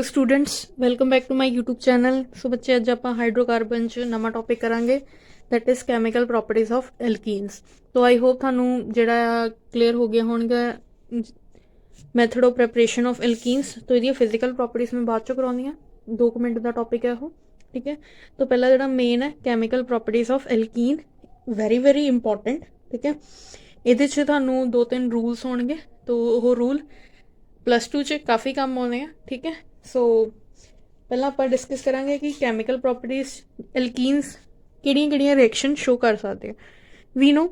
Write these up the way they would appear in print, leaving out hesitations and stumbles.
Hello students, welcome back to my YouTube channel. So बच्चे अज आप हाइड्रोकार्बन च नवा टॉपिक करांगे that is chemical properties of alkenes. तो आई होप थानू जिहड़ा क्लीयर हो गया होणगा method of preparation of alkenes. तो ये फिजिकल प्रॉपर्टीज़ मैं बाद चो करवानी है, 2 मिनट का टॉपिक है वो, ठीक है। तो पहला जिहड़ा मेन है chemical properties of alkene, very important, ठीक है। ਇਹਦੇ 'ਚ ਤੁਹਾਨੂੰ 2-3 रूल्स होणगे, तो वो रूल +2 च काफ़ी काम आने हैं, ठीक है। सो पहला आप डिस्कस करांगे कि कैमिकल प्रॉपर्टीज एल्कीन्स किहड़ियां रिएक्शन शो कर सकते हैं। वी नो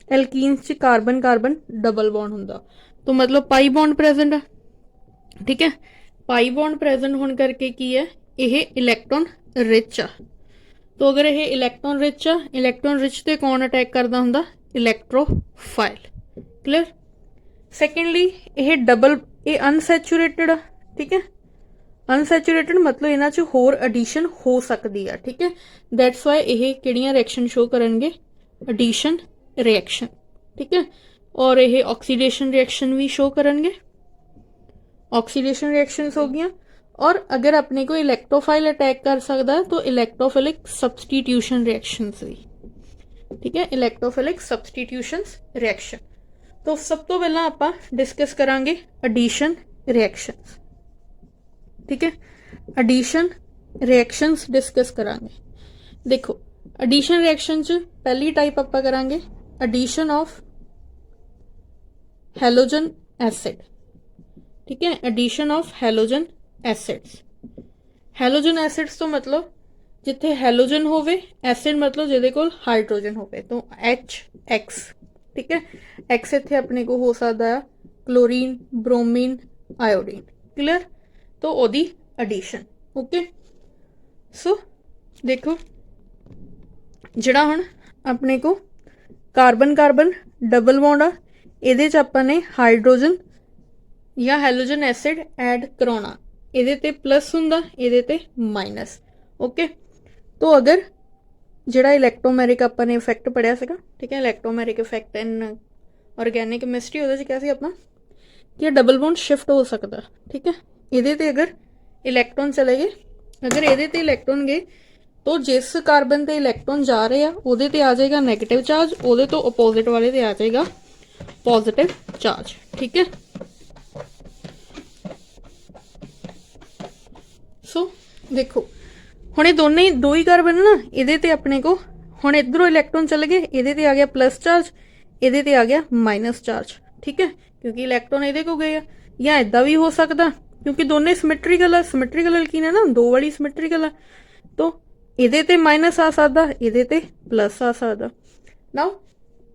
एल्कीन्स च कार्बन कार्बन डबल बॉन्ड हुंदा, तो मतलब पाई बॉन्ड प्रेजेंट है, ठीक है। पाई बॉन्ड प्रेजेंट होने करके की है यह इलैक्ट्रॉन रिच आ। तो अगर यह इलैक्ट्रॉन रिच आ, इलैक्ट्रॉन रिच ते कौन अटैक करता हुंदा? इलैक्ट्रोफाइल। क्लियर। सैकेंडली यह डबल ये अनसैचुरेटेड आ, ठीक है। अनसैचुरेटेड मतलब इन्हां च होर एडिशन हो सकती है, ठीक है। दैट्स वाई ये किहड़ियां रिएक्शन शो करेंगे? एडिशन रिएक्शन, ठीक है। और ये ऑक्सीडेशन रिएक्शन भी शो करेंगे, ऑक्सीडेशन रिएक्शंस हो गई। और अगर अपने को इलैक्ट्रोफाइल अटैक कर सकता है तो इलैक्ट्रोफिलिक सब्सटीट्यूशन रिएक्शंस भी, ठीक है। इलैक्ट्रोफिलिक सब्सटीट्यूशंस रिएक्शन। तो सब तो पहला आप डिस्कस करांगे एडिशन रिएक्शंस, ठीक है। एडिशन रिएक्शंस डिस्कस करांगे। देखो एडिशन रिएक्शन च पहली टाइप आप करांगे एडिशन ऑफ हैलोजन एसिड, ठीक है। Addition of halogen acids. Halogen acids तो मतलब जिथे हैलोजन होवे, एसिड मतलब जिहदे कोल हाइड्रोजन होवे, तो HX, ठीक है। एक्स इत्थे अपने को हो सकता है क्लोरीन, ब्रोमीन, आयोडीन। क्लियर। तो ओदी एडिशन, ओके। सो देखो जिहड़ा हुण अपने को कार्बन कार्बन डबल बॉन्ड आ, इहदे च आपां ने हाइड्रोजन या हैलोजन एसिड ऐड कराउणा, इहदे ते प्लस हुंदा, इहदे ते माइनस, ओके। तो अगर जिहड़ा इलैक्ट्रोमैरिक आपां ने इफैक्ट पढ़िया सीगा, ठीक है, इलैक्ट्रोमैरिक इफैक्ट इन ऑर्गेनिक केमिस्ट्री, ਉਹਦੇ 'ਚ क्या सी अपना कि डबल बॉन्ड शिफ्ट हो सकता, ठीक है। ਇਹਦੇ ਤੇ अगर इलैक्ट्रॉन चले गए, अगर ਇਹਦੇ ਤੇ इलैक्ट्रॉन गए तो जिस कार्बन ते इलैक्ट्रॉन जा रहे हैं ਉਹਦੇ ਤੇ आ जाएगा नैगेटिव चार्ज, ਉਹਦੇ तो अपोजिट वाले ते आ जाएगा पॉजिटिव चार्ज, ठीक है। सो देखो हुण ਇਹ ਦੋਨੇ दो ही कार्बन ना, ਇਹਦੇ ਤੇ अपने को हुण इधरों इलैक्ट्रॉन चले गए, ਇਹਦੇ ਤੇ आ गया प्लस चार्ज, ਇਹਦੇ ਤੇ आ गया माइनस चार्ज, ठीक है, क्योंकि इलैक्ट्रॉन ਇਹਦੇ को गए या इदा भी हो सकता क्योंकि दोनों सिमेट्रिकल है, सिमेट्रिकल एल्कीन है ना, 2 वाली सिमेट्रिकल है, तो ਇਹਦੇ ਤੇ माइनस आ सकता, ਇਹਦੇ ਤੇ प्लस आ सकता। नाउ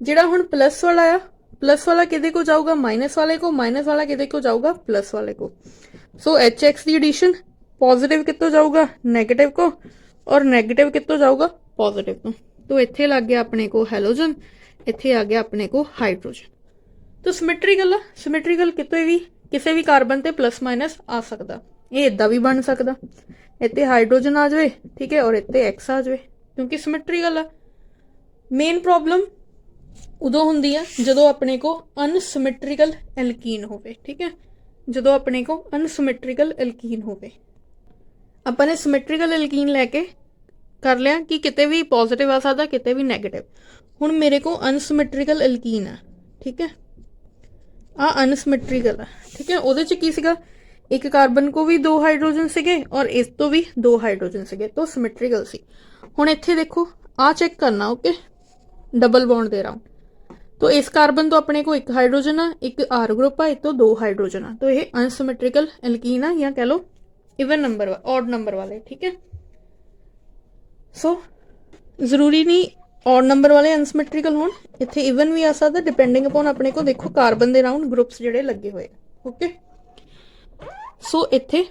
जिहड़ा हुण प्लस वाला आ, प्लस वाला किहदे को जाऊगा? माइनस वाले को, माइनस वाला किहदे को जाऊगा? प्लस वाले को। सो HX की एडिशन पॉजिटिव कितों जाऊगा? नैगेटिव को, और नैगेटिव कितों जाऊगा? पॉजिटिव को। तो इत्थे लग गया अपने को हैलोजन, इत्थे आ गया अपने को हाइड्रोजन। तो सिमेट्रिकल है, सिमेट्रिकल कितों भी किसी भी कार्बन ते प्लस माइनस आ सकता, ये इदा भी बन सकता, इत्थे हाइड्रोजन आ जाए, ठीक है, और इत्थे X आ जाए, क्योंकि सिमेट्रिकल है। मेन प्रॉब्लम उदों हुंदी है जदों अपने को अनसिमेट्रिकल एल्कीन होवे, ठीक है। जदों अपने को अनसिमेट्रिकल एल्कीन होवे, ਆਪਾਂ ਨੇ सिमेट्रिकल एल्कीन लैके कर लिया कि किते भी पॉजिटिव आ सकता, किते भी नैगेटिव। हुण मेरे को अनसिमेट्रिकल एल्कीन है, ठीक है, आ अनसिमेट्रिकल है, ठीक है। ਉਹਦੇ ਚ ਕੀ ਸੀਗਾ? एक कार्बन को भी 2 हाइड्रोजन सीगे और इस तो भी 2 हाइड्रोजन सीगे, तो सिमेट्रिकल सी। हुण इत्थे देखो आ चेक करना, ओके, डबल बॉन्ड दे राउंड, तो इस कार्बन तो अपने को 1 हाइड्रोजन आ, 1 R ग्रुप आ, एक तो 2 हाइड्रोजन आ, तो ये अनसिमेट्रिकल एल्कीन आ, या कह लो इवन नंबर, ऑड नंबर वाले, ठीक है। सो जरूरी नहीं ऑड नंबर वाले अनसिमेट्रिकल होण, इत्थे इवन भी आ सकदा डिपेंडिंग अपॉन अपने को देखो कार्बन दे राउंड ग्रुप्स जिहड़े लगे हुए, ओके। सो इत्थे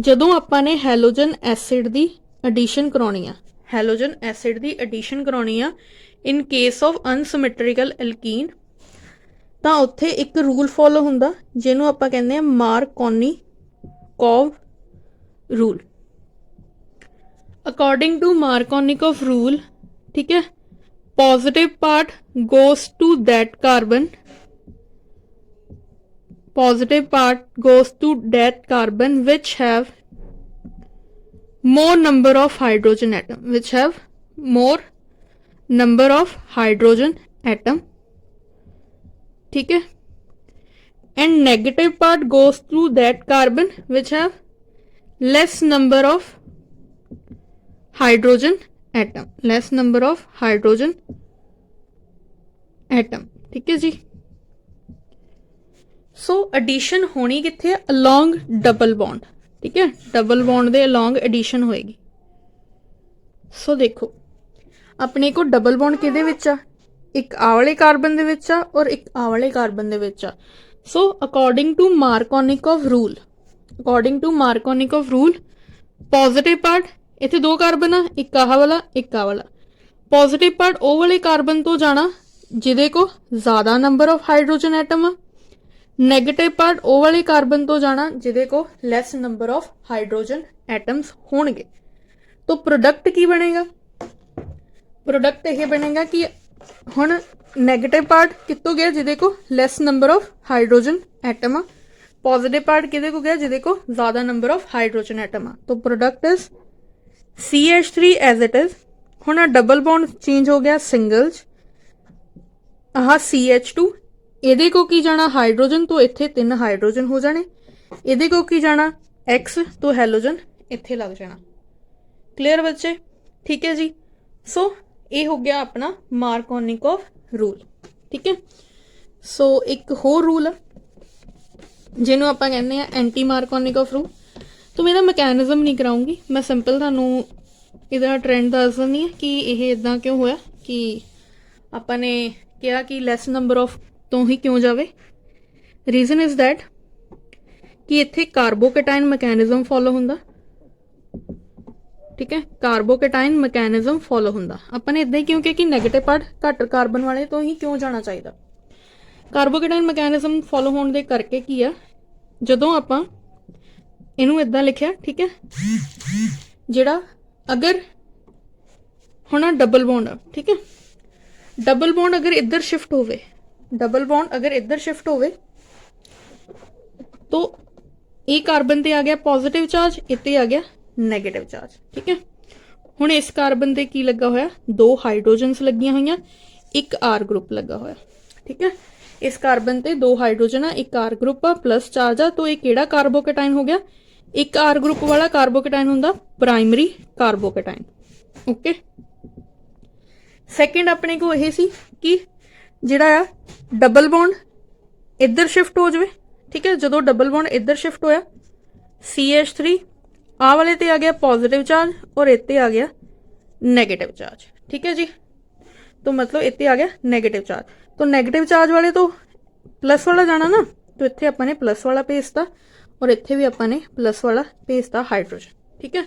जदों आपां ने हैलोजन एसिड दी एडिशन कराउणी आ, हैलोजन एसिड दी एडिशन कराउणी आ in case of unsymmetrical alkene, तां उत्थे एक रूल फॉलो हुंदा जिहनूं आपां कहंदे आ Markovnikov rule. According to Markovnikov rule, ठीक है, positive part goes to that carbon, positive part goes to that carbon which have more number of hydrogen atom, which have more number of hydrogen atom, ठीक है, and negative part goes to that carbon which have less number of hydrogen atom, less number of hydrogen atom, ठीक है जी। So addition होनी कित्थे along double bond, ठीक है, double bond दे along addition होएगी। सो देखो अपने को डबल बॉन्ड किहदे विच आ, एक आ वाले कार्बन दे विच आ और एक आ वाले कार्बन दे विच आ। So according to Markovnikov rule, according to Markovnikov rule positive part इत्थे दो कार्बन आ, एक आह वाला एक आ वाला, पॉजिटिव पार्ट ओ वाले कार्बन तो जाना जिहदे को ज़्यादा नंबर ऑफ हाइड्रोजन एटम आ, नैगेटिव पार्ट ओ वाले कार्बन तो जाना जिहदे को lace number of hydrogen atoms होणगे। तो प्रोडक्ट की बनेगा, प्रोडक्ट यह बनेगा कि हुण नैगेटिव पार्ट कितों गया जिहदे को lace number of hydrogen atom आ, पॉजिटिव पार्ट किहदे को गया जिहदे को ज़्यादा नंबर ऑफ हाइड्रोजन एटम आ। तो product is CH3 as it is. हुण डबल बॉन्ड चेंज हो गया सिंगल, आह CH2, ਇਹਦੇ को की जाना हाइड्रोजन तो इत्थे 3 हाइड्रोजन हो जाने, ਇਹਦੇ को की जाना X तो हैलोजन इत्थे लग जाना। क्लियर बच्चे, ठीक है जी। सो ये हो गया अपना मार्कोनिकॉफ रूल, ठीक है। सो एक होर रूल है जिन्होंने आप कहते हैं एंटी मार्कोनिकॉफ रूल। तो मैं मैकेनिज्म नहीं कराऊंगी, मैं सिंपल थानू इहदा ट्रेंड दस दिंदी है कि यह इदां क्यों होया कि आपने कहा कि लैस नंबर ऑफ तो ही क्यों जावे। रीजन इज दैट कि इत्थे कार्बोकेटाइन मैकेनिज्म फॉलो हुंदा, ठीक है, कार्बोकेटाइन मैकेनिज्म फॉलो हुंदा। अपने इदां ही क्यों कि नैगेटिव पार्ट घट कार्बन वाले तो ही क्यों जाना चाहिए। कार्बोकेटाइन मैकेनिज्म फॉलो होने दे करके की आ, जदों आपां इनू इदां लिखिया, ठीक है, जिहड़ा अगर हुण डबल बॉन्ड, ठीक है, डबल बॉन्ड अगर इधर शिफ्ट होवे, डबल बॉन्ड अगर इधर शिफ्ट होवे तो ये कार्बन ते आ गया पॉजिटिव चार्ज, इत्ते आ गया नैगेटिव चार्ज, ठीक है। हुण इस कार्बन ते की लगा होया, 2 हाइड्रोजनस लगियां होईयां, एक आर ग्रुप लगा होया, ठीक है। इस कार्बन ते 2 हाइड्रोजन आ, एक आर ग्रुप आ, प्लस चार्ज आ, तो ये किहड़ा कार्बोकेटाइन हो गया, एक आर ग्रुप वाला कार्बोकेटाइन हुंदा प्राइमरी कार्बोकेटाइन, ओके। सैकेंड अपने को यह सी कि जिहड़ा आ डबल बॉन्ड इधर शिफ्ट हो जाए, ठीक है, जो डबल बॉन्ड इधर शिफ्ट होया CH3 आ वाले ते आ गया पॉजिटिव चार्ज और इत्ते आ गया नैगेटिव चार्ज, ठीक है जी। तो मतलब इत्ते आ गया नैगेटिव चार्ज, तो नैगेटिव चार्ज वाले तो प्लस वाला जाना ना, तो इत्थे अपने प्लस वाला भेजता और इत्थे भी अपने प्लस वाला भेजता हाइड्रोजन, ठीक है।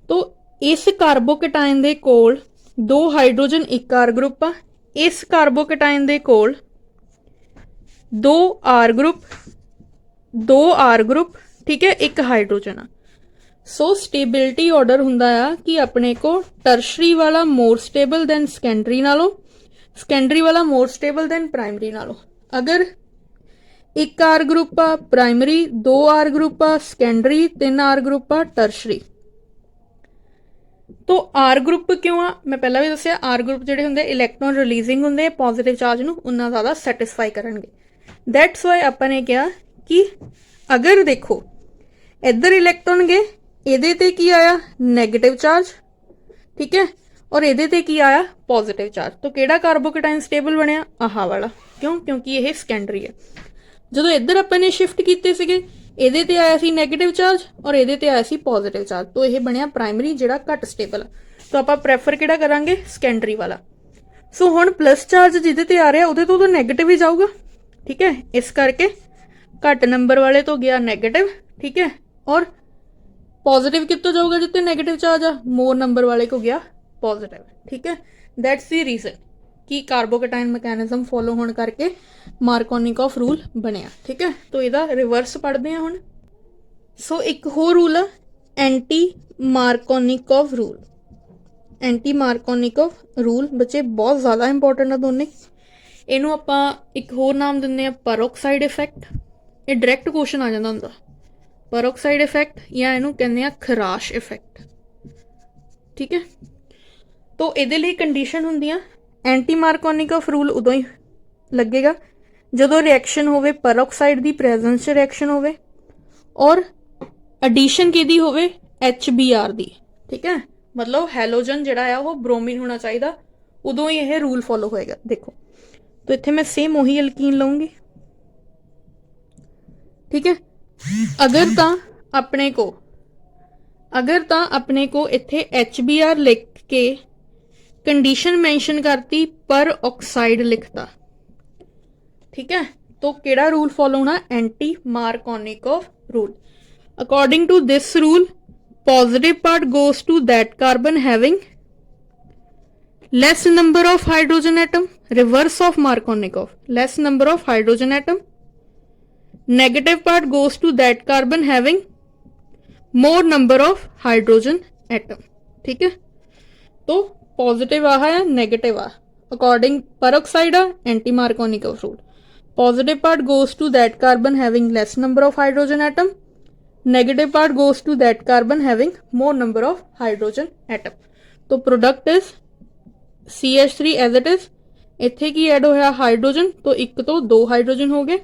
तो इस कार्बोकेटाइन दे कोल 2 हाइड्रोजन एक आर ग्रुप आ, इस कार्बोकेटाइन दे कोल 2 आर ग्रुप, ठीक है, एक हाइड्रोजन आ। सो स्टेबिलिटी ऑर्डर हुंदा आ कि अपने को टर्शरी वाला मोर स्टेबल दैन सैकेंडरी नालों, सैकेंडरी वाला मोर स्टेबल दैन प्राइमरी नालों। अगर एक आर ग्रुप आ प्राइमरी, 2 आर ग्रुप आ सैकेंडरी, 3 आर ग्रुप आ टर्शरी। तो आर ग्रुप क्यों आ, मैं पहला भी दस्सिया, आर ग्रुप जिहड़े हुंदे इलैक्ट्रॉन रिलीजिंग हुंदे पॉजिटिव चार्ज नूं उन्ना ज़्यादा सैटिस्फाई करनगे। दैट्स वाई आपां ने कहा कि अगर देखो इधर इलैक्ट्रॉन गए, इहदे ते की आया नैगेटिव चार्ज, ठीक है, और इहदे ते की आया पॉजिटिव चार्ज, तो किहड़ा कार्बोकेटाइन स्टेबल बनिया, आह वाला। क्यों, क्योंकि यह सैकेंडरी है। जो इधर अपन ने शिफ्ट किए सीगे, ਇਹਦੇ ਤੇ आया सी नैगेटिव चार्ज और ਇਹਦੇ ਤੇ आया सी पॉजिटिव चार्ज, तो यह बनया प्राइमरी जिहड़ा घट स्टेबल, तो आप प्रैफर किहड़ा करांगे, सैकेंडरी वाला। सो हुण प्लस चार्ज जिहदे ते आ रहा उहदे तो नैगेटिव ही जाऊगा, ठीक है, इस करके घट नंबर वाले तो गया नैगेटिव, ठीक है, और पॉजिटिव कितों जाऊगा जिते नैगेटिव चार्ज आ, मोर नंबर वाले को गया पॉजिटिव, ठीक है। दैट्स द रीजन कि कार्बोकेटाइन मैकेनिज्म फॉलो होने करके मार्कोनिकॉफ रूल बनया, ठीक है। तो इहदा रिवर्स पढ़ते हैं हुण। सो एक होर रूल है anti Markovnikov rule. Anti Markovnikov rule बच्चे बहुत ज़्यादा इंपॉर्टेंट है दोनों। इनू आपां एक होर नाम दिंदे आ पेरोक्साइड इफेक्ट, ਇਹ ਡਾਇਰੈਕਟ ਕੁਐਸਚਨ ਆ ਜਾਂਦਾ ਹੁੰਦਾ, ਪਰਆਕਸਾਈਡ ਇਫੈਕਟ ਜਾਂ ਇਹਨੂੰ ਕਹਿੰਦੇ ਆ ਖਰਾਸ਼ ਇਫੈਕਟ। ਠੀਕ ਹੈ, तो ਇਹਦੇ ਲਈ ਕੰਡੀਸ਼ਨ ਹੁੰਦੀਆਂ ਐਂਟੀ ਮਾਰਕੋਨਿਕੋਫ ਰੂਲ ਉਦੋਂ ਹੀ ਲੱਗੇਗਾ ਜਦੋਂ ਰਿਐਕਸ਼ਨ ਹੋਵੇ ਪਰਆਕਸਾਈਡ ਦੀ ਪ੍ਰੈਜ਼ੈਂਸ 'ਚ ਰਿਐਕਸ਼ਨ ਹੋਵੇ ਔਰ ਐਡੀਸ਼ਨ ਕਿਹਦੀ ਹੋਵੇ HBr ਦੀ। ਠੀਕ ਹੈ, मतलब ਹੈਲੋਜਨ ਜਿਹੜਾ ਆ ਉਹ ਬ੍ਰੋਮੀਨ ਹੋਣਾ ਚਾਹੀਦਾ, ਉਦੋਂ ਹੀ ਇਹ ਰੂਲ ਫੋਲੋ ਹੋਏਗਾ। ਦੇਖੋ तो इत्थे मैं सेम वही अल्कीन लऊंगी। ठीक है, अगर तो अपने को इत्थे HBr लिख के कंडीशन मेंशन करती पर ऑक्साइड लिखता। ठीक है, तो केड़ा रूल फॉलो होना, anti Markovnikov rule. According to this rule positive part goes to that carbon having less number of hydrogen atom, reverse of Markovnikov, less number of hydrogen atom, negative part goes to that carbon having more number of hydrogen atom। ठीक है, तो positive आ है negative आ, according peroxide आ anti Markovnikov rule। Positive part goes to that carbon having less number of hydrogen atom, negative part goes to that carbon having more number of hydrogen atom। तो product is CH3 as it is. इत्थे की add होया hydrogen, तो एक तो दो hydrogen हो गए,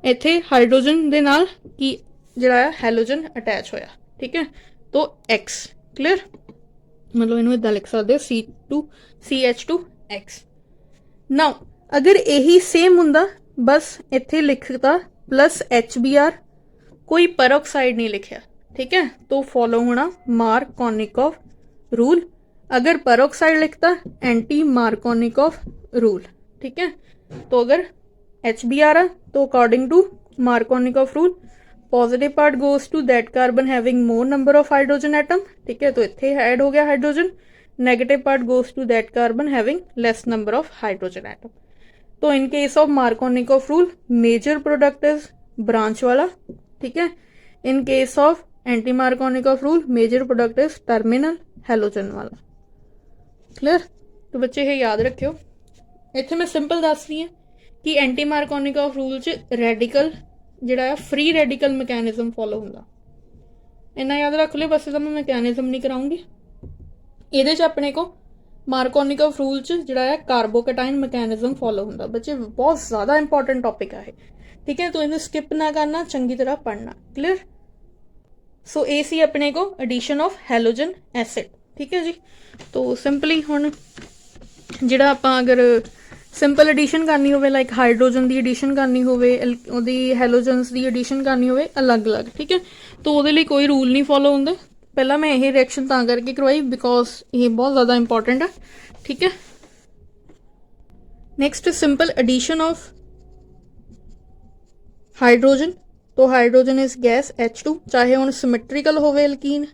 इत्थे हाइड्रोजन दे नाल की जिहड़ा है हैलोजन अटैच होया। ठीक है, तो X क्लियर, मतलब इन्हू इदां लिख सकते हो CH2X। नाउ अगर यही सेम हुंदा बस इत्थे लिखता प्लस HBr, कोई परऑक्साइड नहीं लिखिया। ठीक है, तो फॉलो होना मार्कोनिकोव रूल। अगर परऑक्साइड लिखता एंटी मार्कोनिकोव रूल। ठीक है, तो अगर HBr है तो according to Markovnikov rule positive part goes to that carbon having more number of hydrogen atom. ठीक है, तो इत्थे ऐड हो गया hydrogen, negative part goes to that carbon having less number of hydrogen atom. तो in case of Markovnikov rule major product is branch वाला। ठीक है, in case of anti Markovnikov rule major product is terminal halogen वाला। Clear, तो बच्चे ये याद रखियो। इत्थे मैं सिंपल दस रही है कि एंटी मार्कोनिकोव रूल च रेडिकल जिहड़ा है फ्री रेडिकल मैकेनिज्म फॉलो हुंदा, इन्ना याद रख लियो। बस मैं मैकेनिज्म नहीं कराऊंगी। इहदे च अपने को मार्कोनिकोव रूल च जिहड़ा है कार्बोकैटाइन मैकेनिज्म फॉलो हुंदा। बच्चे बहुत ज़्यादा इंपॉर्टेंट टॉपिक है। ठीक है, तो इन्हें स्किप ना करना, चंगी तरह पढ़ना। क्लियर, सो ये सी अपने को एडिशन ऑफ हैलोजन एसिड। ठीक है जी, तो सिंपली हुण जिहड़ा आपां अगर सिंपल एडिशन करनी होवे लाइक हाइड्रोजन की एडिशन करनी होवे, ओहदी हैलोजन्स की एडिशन करनी होवे अलग अलग। ठीक है, तो उहदे लई कोई रूल नहीं फॉलो हुंदे। पहला मैं यह रिएक्शन तां करके करवाई बिकॉज ये बहुत ज़्यादा इंपॉर्टेंट है। ठीक है, next simple addition of hydrogen. तो हाइड्रोजन इज गैस H2, चाहे हुण सिमेट्रिकल होवे एल्कीन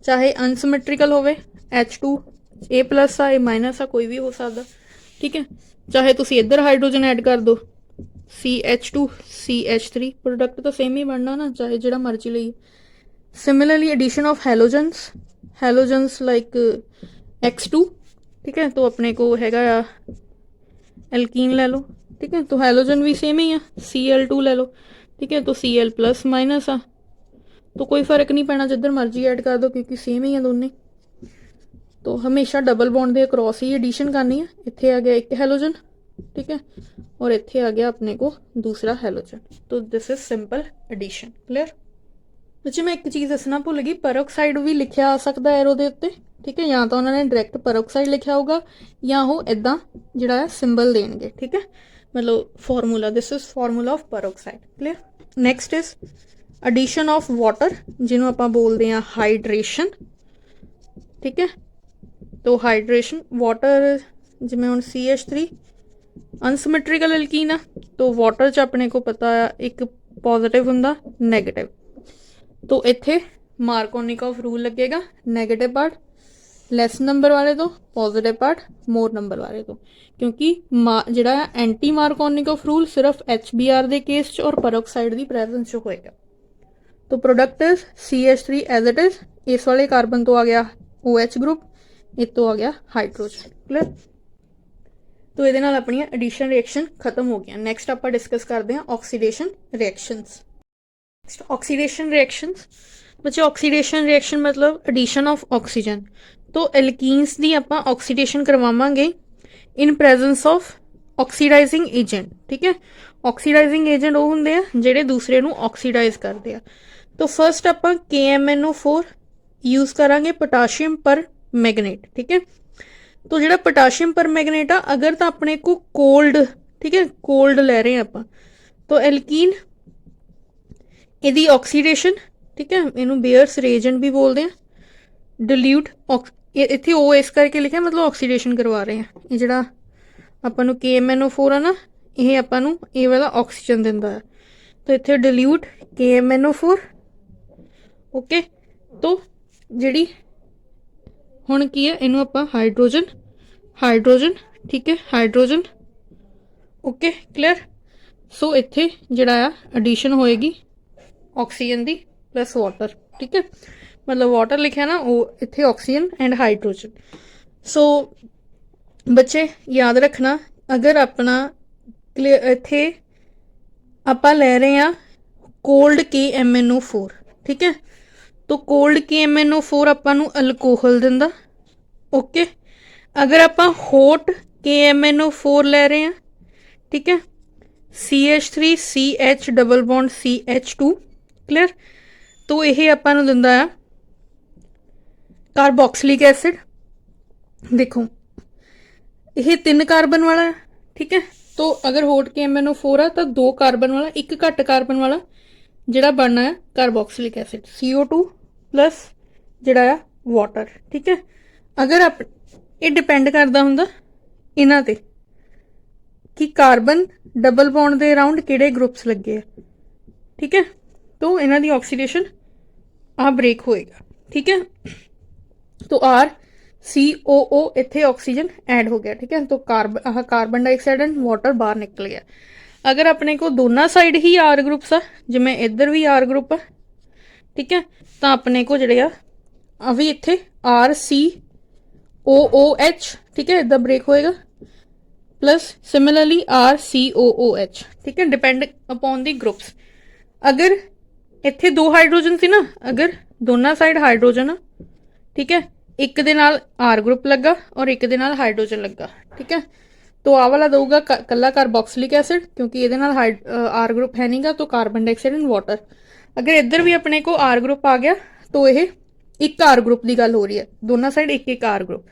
चाहे अनसिमेट्रिकल होवे, H2 A प्लस आ A माइनस आ कोई भी हो सकता। ठीक है, चाहे तुसी इधर हाइड्रोजन ऐड कर दो CH2 CH3, प्रोडक्ट तो सेम ही बनना ना, चाहे जिहड़ा मर्जी लईए। Similarly addition of halogens like X2। ठीक है, तो अपने को हैगा एल्कीन ले लो। ठीक है, तो हैलोजन भी सेम ही है, Cl2 ले लो। ठीक है, तो Cl प्लस माइनस आ, तो कोई फर्क नहीं पैना जिधर मर्जी ऐड कर दो क्योंकि सेम ही है दोनों। तो हमेशा डबल बॉन्ड के अक्रॉस ही एडिशन करनी है। इत्थे आ गया एक हैलोजन। ठीक है, और इत्थे आ गया अपने को दूसरा हैलोजन। तो this is simple addition. Clear बच्चे, मैं एक चीज़ दसना भुल गई, परऑक्साइड भी लिखा आ सकता है एरो के उत्ते। ठीक है, या तो उन्होंने डायरैक्ट परऑक्साइड लिखा होगा या वो इदा जिहड़ा सिंबल देंगे। ठीक है, मतलब formula, this is formula of peroxide. Clear, next is addition of water जिन्होंने आप बोलते हैं हाइड्रेशन। ठीक है, तो हाइड्रेशन वाटर जिमें हम CH3 अनसिमेट्रिकल एल्कीन है, तो वाटर च अपने को पता है एक पॉजिटिव हुंदा नैगेटिव, तो इत्थे मार्कोनिकोव रूल लगेगा, नैगेटिव पार्ट लैस नंबर वाले तो, पॉजिटिव पार्ट मोर नंबर वाले तो, क्योंकि जिहड़ा एंटी मार्कोनिकोव रूल सिर्फ HBr के केस च और परऑक्साइड की प्रेजेंस च होएगा। तो product is CH3 as it is, इस वाले कार्बन तो आ गया OH ग्रुप, इस तो आ गया हाइड्रोजन। क्लियर, तो ये अपन एडिशन रिएक्शन खत्म हो गया। नैक्सट आप डिस्कस करते हैं ऑक्सीडेशन रिएक्शंस। ऑक्सीडेशन रिएक्शंस बच्चे, ऑक्सीडेशन रिएक्शन मतलब एडिशन ऑफ ऑक्सीजन। तो एल्कीन्स की आप ऑक्सीडेशन करवावांगे in presence of oxidising agent. ठीक है, ऑक्सीडाइजिंग एजेंट वो होंगे आ ਜਿਹੜੇ दूसरे ਨੂੰ ऑक्सीडाइज करते हैं। तो फर्स्ट आप KMnO4 यूज करांगे पोटाशियम पर मैगनेट। ठीक है, तो जो पोटाशियम पर मैगनेट आ अगर तो अपने को कोल्ड, ठीक है कोल्ड ले रहे हैं आप, तो एल्कीन यदि ऑक्सीडेशन, ठीक है इनू बेयर्स रिएजेंट भी बोलते हैं, डिल्यूट इतने ओ इस करके लिखा मतलब ऑक्सीडेशन करवा रहे हैं। ये जरा अपन KMnO4 है ना, ये अपन ये वाला ऑक्सीजन दिंदा है, तो इतने डिल्यूट KMnO4। ओके, तो जी हुण की है इनू आप हाइड्रोजन हाइड्रोजन, ठीक है हाइड्रोजन। Okay clear. सो इत्थे जिहड़ा एडिशन होएगी ऑक्सीजन दी प्लस वाटर। ठीक है, मतलब वाटर लिखा ना वो इत्थे ऑक्सीजन एंड हाइड्रोजन। सो बच्चे याद रखना, अगर अपना इत्थे आपां ले रहे हैं कोल्ड KMnO4, ठीक है, तो कोल्ड KMnO4 आपां नूं अल्कोहल दिंदा। ओके, अगर आप हॉट KMnO4 ले रहे हैं, ठीक है CH3CH double bond CH2, clear, तो यह आपां नूं दिंदा है कार्बोक्सिलिक एसिड। देखो यह 3 कार्बन वाला है, ठीक है, तो अगर हॉट KMnO4 है तो 2 कार्बन वाला, एक घट कार्बन वाला जिहड़ा बनना है कार्बोक्सिलिक एसिड CO2 प्लस जिहड़ा वाटर। ठीक है, अगर आप ये डिपेंड करता हुंदा इन्हां ते कि कार्बन डबल बॉन्ड के अराउंड किहड़े ग्रुप्स लगे है। ठीक है, तो इन्हां दी ऑक्सीडेशन आ ब्रेक होएगा। ठीक है, तो RCOO इत्थे ऑक्सीजन ऐड हो गया। ठीक है, तो कार्बन डाइऑक्साइड एंड वाटर बाहर निकल गया। अगर अपने को दोनों साइड ही R ग्रुप्स आ, जिवें इधर भी R ग्रुप आ, ठीक है, तो अपने को जिहड़े आ भी इत्थे RCOOH, ठीक है इदा ब्रेक होएगा, प्लस सिमिलरली RCOOH। ठीक है, डिपेंड अपॉन दी ग्रुप्स। अगर इत्थे 2 हाइड्रोजन सी ना, अगर दोनों साइड हाइड्रोजन आ, ठीक है, एक दे नाल R ग्रुप लगा और एक दे नाल हाइड्रोजन लगा। ठीक है, तो आ वाला दूगा कला कार्बोक्सिलिक एसिड, क्योंकि ये R ग्रुप है नहीं गा, तो कार्बन डाइऑक्साइड एंड वाटर। अगर इधर भी अपने को R ग्रुप आ गया तो यह एक R ग्रुप की गल हो रही है, दोनों साइड एक एक R ग्रुप,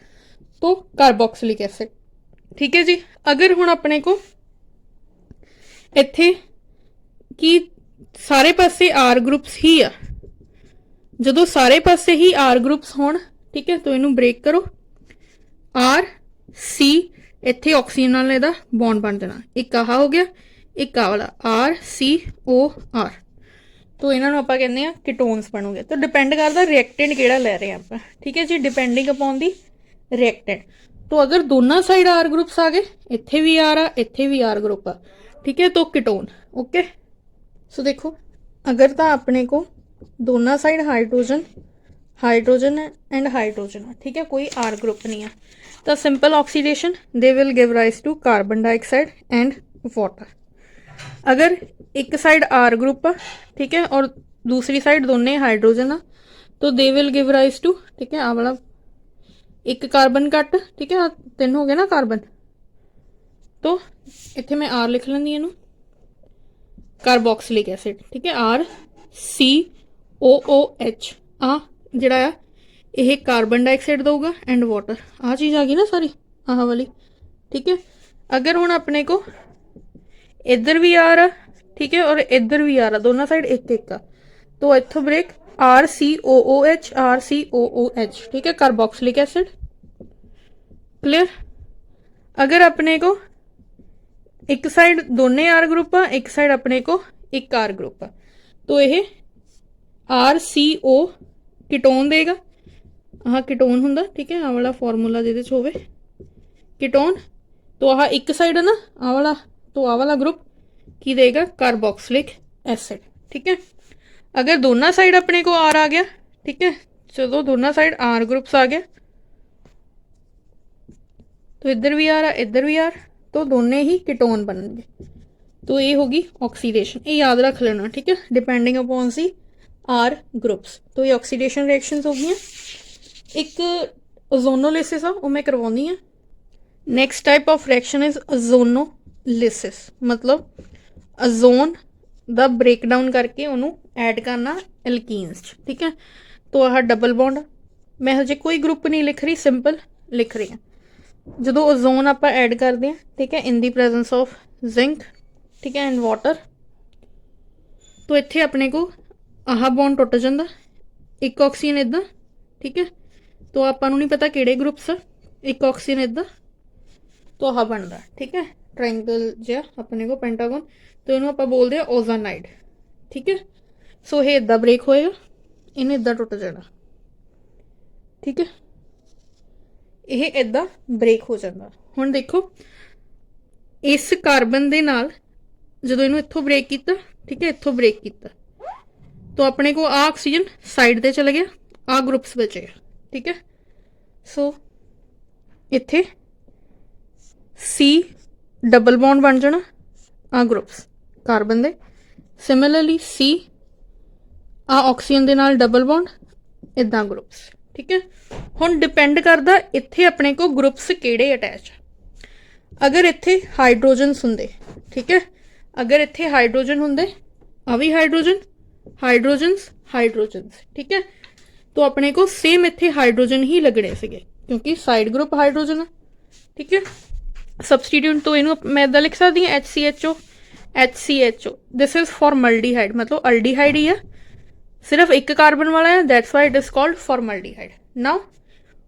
तो कार्बोक्सिलिक एसिड। ठीक है जी, अगर हुण अपने को इत्थे कि सारे पासे R ग्रुप्स ही आ, जदों सारे पासे ही R ग्रुप्स होण, ठीक है, तो इनू ब्रेक करो RC, इत्थे ऑक्सीजन नाल इहदा बॉन्ड बन जाना, एक आह हो गया, एक आ वाला RCOR, तो इन्हां नूं आपां कहंदे आ कीटोन्स बनूगे। तो डिपेंड करदा रिएक्टेंट किहड़ा ले रहे हैं आपां। ठीक है जी, डिपेंडिंग अपॉन दी रिएक्टेंट। तो अगर दोनों साइड R ग्रुप्स आ गए, इत्थे भी R आ इत्थे भी R ग्रुप आ, ठीक है, तो कीटोन। ओके, सो देखो अगर तो अपने को दोनों side hydrogen hydrogen and hydrogen है, ठीक है, कोई R ग्रुप नहीं है, तो simple oxidation they will give rise to carbon dioxide and water. अगर एक साइड R ग्रुप आ, ठीक है, और दूसरी साइड दोनों हाइड्रोजन आ, तो they will give rise to, ठीक है, आ वाला एक कार्बन कट, ठीक है 3 हो गए ना कार्बन, तो इत्थे मैं R लिख लैंदी इनू कार्बोक्सिलिक एसिड। ठीक है, RCOOH आ जिहड़ा आ यह कार्बन डाइऑक्साइड दूगा एंड वाटर, आ चीज़ आ गई ना सारी आह वाली। ठीक है, अगर हुण अपने को इधर भी R आ, ठीक है, और इधर भी R आ, दोनों साइड एक एक आ, तो इत्थों ब्रेक RCOOH RCOOH, ठीक है, कार्बोक्सिलिक एसिड। क्लियर। अगर अपने को एक साइड दोनों R ग्रुप आ, एक साइड अपने को एक R ग्रुप आ, तो यह RCO कीटोन देगा, आह कीटोन हुंदा। ठीक है, आ वाला फॉर्मूला जिहदे च होवे कीटोन, तो आह एक साइड है ना आ वाला, तो आ वाला ग्रुप की देगा कार्बोक्सिलिक एसिड। ठीक है, अगर दोनों साइड अपने को R आ गया, ठीक है, चलो दोनों साइड R ग्रुप्स आ गया, तो इधर भी R आ इधर भी R, तो दोनों ही कीटोन बनणगे। तो ये होगी ऑक्सीडेशन, ये याद रख लेना, ठीक है, depending upon C R groups. तो ये ऑक्सीडेशन रिएक्शंस हो गई। एक ओजोनोलिसिस आ वो मैं करवानी है। Next type of reaction is ozonolysis, मतलब ओजोन दा ब्रेकडाउन करके उन्होंने ऐड करना एल्कीन्स, ठीक है। तो आह डबल बॉन्ड, मैं हजे कोई ग्रुप नहीं लिख रही, सिंपल लिख रही हाँ। जो ओजोन आप ऐड करते हैं, ठीक है, इन दी प्रेजेंस ऑफ जिंक, ठीक है, एंड वाटर, तो इत्थे अपने को आह बॉन्ड टुट जाता, एक ऑक्सीजन इदा, ठीक है। तो आपां नूं नहीं पता किहड़े ग्रुप्स, एक ऑक्सीजन इदा, तो आह बनता, ठीक है, ट्रायंगल जिहा अपने को पेंटागन। तो इन्हों आप बोलते हैं ओजोनाइड, ठीक है। सो ये इदा ब्रेक होएगा, इन्हें इदा टुट जाना, ठीक है, ये इदा ब्रेक हो जाता। हुण देखो इस कार्बन दे नाल जदों इन्हों इत्थों ब्रेक किया, ठीक है, इत्थों ब्रेक किया, तो अपने को आ ऑक्सीजन साइड ते चल गया, आ ग्रुप्स बचे, ठीक है। सो इत्थे सी डबल बॉन्ड बन जाना, आ ग्रुप्स कार्बन दे, सिमिलरली सी आ ऑक्सीजन दे नाल डबल बॉन्ड, इदा ग्रुप्स, ठीक है। हुण डिपेंड करदा इत्थे अपने को ग्रुप्स किहड़े अटैच। अगर इत्थे हाइड्रोजन्स हुंदे, ठीक है, अगर इत्थे हाइड्रोजन हुंदे, आ भी हाइड्रोजन, हाइड्रोजन्स हाइड्रोजन्स, ठीक है, तो अपने को सेम इत्थे हाइड्रोजन ही लगने सीगे क्योंकि साइड ग्रुप हाइड्रोजन है, ठीक है। सबसटीट्यूट तो इनू मैं इदा लिख सकती हूँ HCHO, HCHO, this is formaldehyde, मतलब अल्डिहाइड ही है, सिर्फ एक कार्बन वाला है, that's why it is called formaldehyde. Now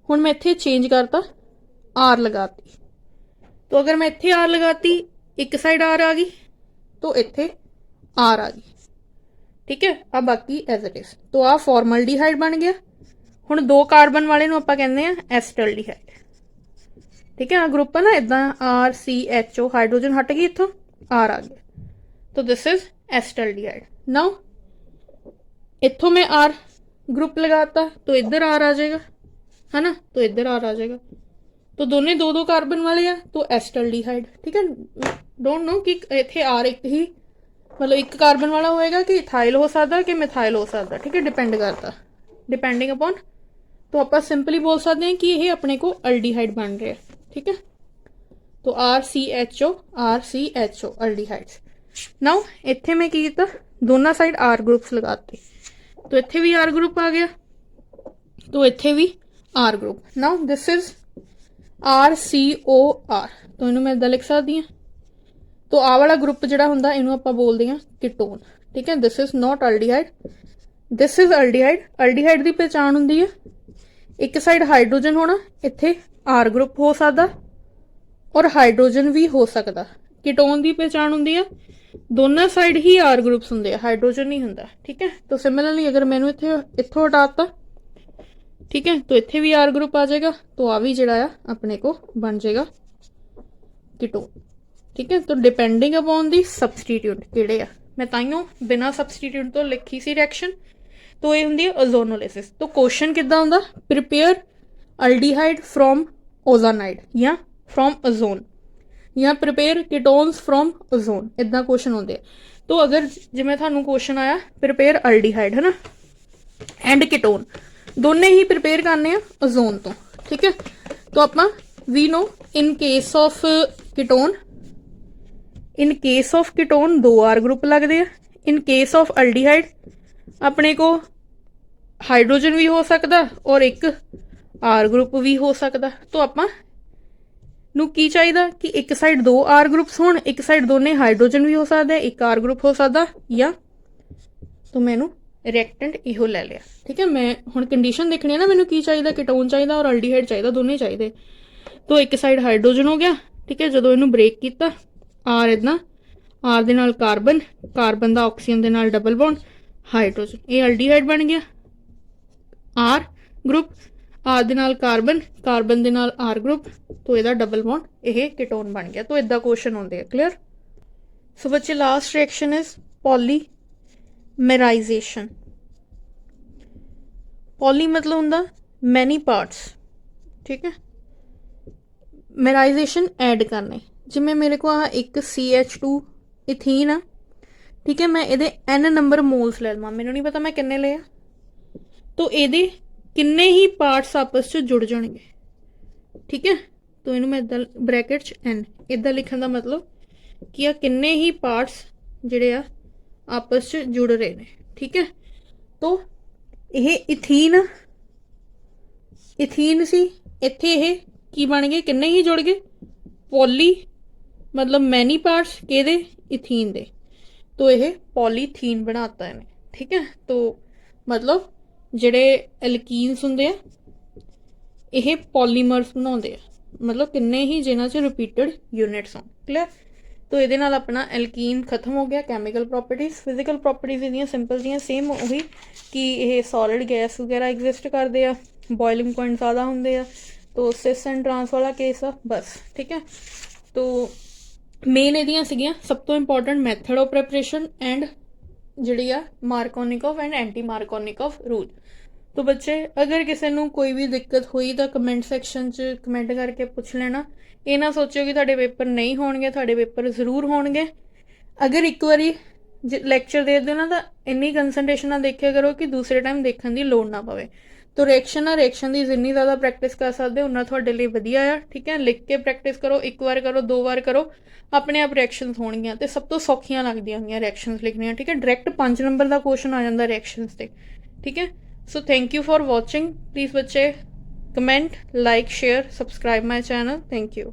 हुण मैं इत्थे चेंज करता, आर लगाती, तो अगर मैं इत्थे आर लगाती, एक साइड आर आ गई, तो इत्थे आर आ गई, ठीक है। अब बाकी एज इट इज, तो आ फॉर्मल्डिहाइड बन गया। हुण दो कार्बन वाले नूं आपां कहंदे आ एसिटल्डिहाइड, ठीक है। आ ग्रुप है ना इदा RCHO, हाइड्रोजन हट गई इत्थों, आर आ गया, तो दिस इज एसिटल्डिहाइड। नाउ इत्थों मैं आर ग्रुप लगाता, तो इधर आर आ जाएगा, है ना, तो इधर आर आ जाएगा, तो दोनों दो दो कार्बन वाले आ, तो एसिटल्डिहाइड, ठीक है। डोंट नो कि इत्थे आर एक ही, मतलब एक कार्बन वाला होएगा कि इथाइल हो सकता कि मिथाइल हो सकता, ठीक है, डिपेंड करता, डिपेंडिंग अपॉन। तो आप सिंपली बोल सकते हैं कि ये अपने को अल्डिहाइड बन रहे हैं, ठीक है। तो RCHO, RCHO अल्डिहाइड्स। नाउ इत्थे मैं की कीता, दोनों साइड आर ग्रुप्स लगाते, तो इत्थे भी आर ग्रुप आ गया, तो इत्थे भी R group. Now this is RCOR, तो इन्हों मैं इदा लिख सकती हूँ। तो आ वाला ग्रुप जिहड़ा हुंदा इन्हों आपां बोलदे हां कीटोन, ठीक है। This is not aldehyde, this is aldehyde. Aldehyde की पहचान हुंदी है एक साइड हाइड्रोजन होना, इत्थे आर ग्रुप हो सकता और हाइड्रोजन भी हो सकता। कीटोन की पहचान हुंदी है दोनों साइड ही आर ग्रुप्स होंगे, हाइड्रोजन नहीं होंगे, ठीक है। तो सिमिलरली अगर मैंने इत्थों हटाता, ठीक है, तो इत्थे भी आर ग्रुप आ जाएगा, तो आ भी जिहड़ा आ अपने को बन जाएगा कीटोन, ठीक है। तो डिपेंडिंग अपॉन दी सबसटीट्यूट किहड़े आ, मैं ताइयों बिना सबसटीट्यूट तो लिखी सी रिएक्शन। तो ये होंगी ओजोनोलिसिस। तो क्वेश्चन किद्दां हुंदा, प्रिपेयर अल्डिहाइड फ्रॉम ओजोनाइड या फ्रॉम ओजोन या प्रिपेयर कीटोन्स फ्रॉम ओजोन, इदा क्वेश्चन होंगे। तो अगर जिवें थानू क्वेश्चन आया प्रिपेयर अल्डिहाइड, है ना, एंड कीटोन, दोनों ही प्रिपेयर करने ओजोन तो, ठीक है। तो आप we know in case of ketone, in case of ketone दो आर ग्रुप लगते हैं, इन केस ऑफ अल्डिहाइड अपने को हाइड्रोजन भी हो सकता और एक आर ग्रुप भी हो सकता। तो आपां नूं की चाहिए कि एक साइड दो आर ग्रुप्स होण, एक साइड दोने हाइड्रोजन भी हो सकता है, एक आर ग्रुप हो सकता, या तो मैनू रिएक्टेंट इहो लै लिया, ठीक है। मैं हुण कंडीशन देखनी है ना, मैनू की चाहिए, कीटोन चाहिए और अल्डिहाइड चाहिए, दोनों चाहिए। तो एक साइड हाइड्रोजन हो गया, ठीक है, जो इनू ब्रेक किया आर इदा, आर दे नाल कार्बन, कार्बन का ऑक्सीजन दे नाल डबल बॉन्ड, हाइड्रोजन, ये अल्डिहाइड बन गया आर ग्रुप, आर दे नाल कार्बन, कार्बन दे नाल आर ग्रुप, तो यदा डबल बॉन्ड, यह कीटोन बन गया। तो इदा क्वेश्चन होंगे है, क्लीयर। सो बच्चे last reaction is polymerisation. Poly मतलब होंगे मैनी पार्ट्स, ठीक है, मेराइजेशन ऐड करने, जिमें मेरे को आ एक CH2 इथीन आ, ठीक है, मैं ये N नंबर मोल्स ले लवां, मैनू नहीं पता मैं किन्ने ले, तो ये किन्ने ही पार्ट्स आपस च जुड़ जाएंगे, ठीक है। तो इनू मैं इदा ब्रैकेट च N इदा लिखने का मतलब कि आ किन्ने ही पार्ट्स जिहड़े आ आपस च जुड़ रहे हैं, ठीक है। तो यह इथीन इथीन सी, इत्थे यह की बन गए, किन्ने ही जुड़ गए, पॉली मतलब मैनी पार्ट्स किहदे, इथीन दे, तो यह पॉलीथीन बनाता है, ठीक है। तो मतलब जिहड़े एल्कीन्स हुंदे आ यह पॉलीमर्स बनाउंदे आ, मतलब किन्ने ही जिन्हां च रिपीटेड यूनिट्स होण, क्लियर। तो ये अपना एल्कीन खत्म हो गया। कैमिकल प्रॉपर्टीज़, फिजिकल प्रॉपर्टीज़ इहदियां सिंपल जियां सेम वही कि ये सॉलिड गैस वगैरह एग्जिस्ट करते हैं, बॉयलिंग पॉइंट ज़्यादा होंगे आ, तो सिस एंड ट्रांस वाला केस आ बस, ठीक है। तो मेन इहदियां सीगियां सब तो important method of preparation and जिहड़ी आ Markovnikov and anti Markovnikov rule. तो बच्चे अगर किसी को कोई भी दिक्कत हुई तो कमेंट सैक्शन च कमेंट करके पूछ लेना। ये ना सोचो कि तुहाडे पेपर नहीं होणगे, तुहाडे पेपर जरूर होणगे। अगर एक बारी लैक्चर दे दो ना तो इन्नी कंसनट्रेशन ना देखिया करो कि दूसरे टाइम देखने की लोड़ ना पवे। तो रिएक्शन की जिन्नी ज़्यादा प्रैक्टिस कर सकते उन्ना तुहाडे लिए वधिया आ, ठीक है। लिख के प्रैक्टिस करो, एक बार करो, 2 बार करो, अपने आप रिएक्शनस होणगियां ते सब तो सौखियां लगदियां होंगियां रिएक्शनस लिखनियां, ठीक है। डायरैक्ट 5 नंबर का क्वेश्चन आ जाता रिएक्शनस ते, ठीक है। So thank you for watching. Please बच्चे comment, like, share, subscribe my channel. Thank you.